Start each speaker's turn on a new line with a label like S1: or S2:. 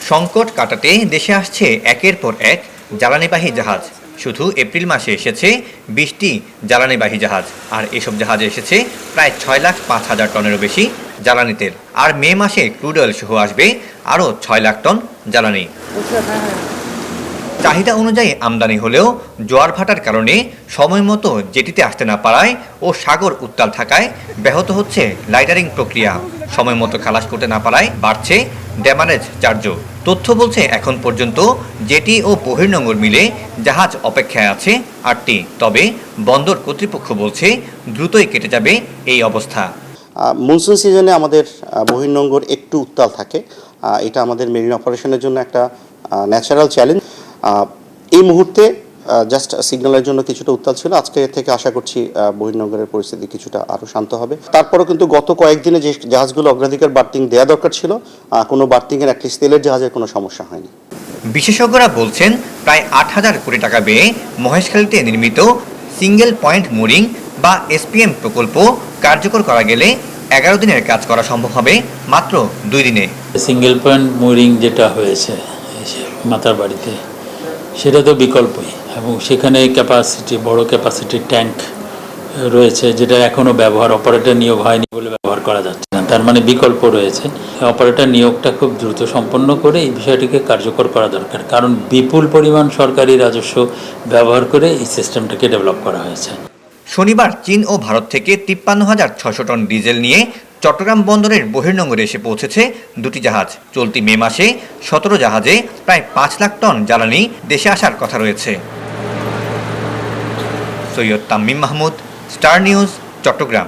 S1: সংকট কাটাতে দেশে আসছে একের পর এক জ্বালানিবাহী জাহাজ। শুধু এপ্রিল মাসে এসেছে ২০টি জ্বালানিবাহী জাহাজ, আর এসব জাহাজে এসেছে প্রায় ৬,৫,০০০ টনেরও বেশি জ্বালানি তেল। আর মে মাসে ক্রুড অয়েল সহ আসবে আরও ৬ লাখ টন জ্বালানি। চাহিদা অনুযায়ী আমদানি হলেও জোয়ার ভাটার কারণে সময় মতো জেটিতে আসতে না পারায় ও সাগর উত্তাল থাকায় ব্যাহত হচ্ছে লাইটারিং প্রক্রিয়া। সময় মতো খালাস করতে না পারায় বাড়ছে ড্যামারেজ চার্জও। তথ্য বলছে এখন পর্যন্ত জেটি ও বহির্নোঙর মিলে জাহাজ অপেক্ষায় আছে ৮টি। তবে বন্দর কর্তৃপক্ষ বলছে দ্রুতই কেটে যাবে এই অবস্থা।
S2: মনসুন সিজনে আমাদের বহির্নোঙর একটু উত্তাল থাকে, এটা আমাদের মেরিন অপারেশনের জন্য একটা ন্যাচারাল চ্যালেঞ্জ। এই মুহূর্তে জাস্ট সিগন্যালের জন্য কিছুটা উত্তাল ছিল। আজকে থেকে আশা করছি বহির্নোঙরের পরিস্থিতি কিছুটা আরও শান্ত হবে। তারপরেও কিন্তু গত কয়েকদিনে যে জাহাজগুলো অগ্রাধিকার বার্থিং দেওয়া দরকার ছিল, কোনো বার্থিংয়ের অ্যাটলিস্ট তেলের জাহাজের কোনো সমস্যা হয়নি।
S1: বিশেষজ্ঞরা বলছেন প্রায় ৮,০০০ কোটি টাকা ব্যয়ে মহেশখালীতে নির্মিত সিঙ্গেল পয়েন্ট মুরিং বা এসপিএম প্রকল্প কার্যকর করা গেলে ১১ দিনের কাজ করা সম্ভব হবে মাত্র ২ দিনে।
S3: সিঙ্গেল পয়েন্ট মুরিং যেটা হয়েছে মাতার বাড়িতে, সেটা তো বিকল্পই, এবং সেখানে বড় ক্যাপাসিটির ট্যাঙ্ক রয়েছে, যেটা এখনও অপারেটর নিয়োগ হয়নি বলে ব্যবহার করা যাচ্ছে না। তার মানে বিকল্প রয়েছে। অপারেটর নিয়োগটা খুব দ্রুত সম্পন্ন করে এই বিষয়টিকে কার্যকর করা দরকার, কারণ বিপুল পরিমাণ সরকারি রাজস্ব ব্যবহার করে এই সিস্টেমটাকে ডেভেলপ করা হয়েছে।
S1: শনিবার চীন ও ভারত থেকে ৫৩,৬০০ টন ডিজেল নিয়ে চট্টগ্রাম বন্দরের বহির্নোঙরে এসে পৌঁছেছে দুটি জাহাজ। চলতি মে মাসে ১৭ জাহাজে প্রায় ৫ লাখ টন জ্বালানি দেশে আসার কথা রয়েছে। Syed Tamim Mahmud, star news, Chittagong.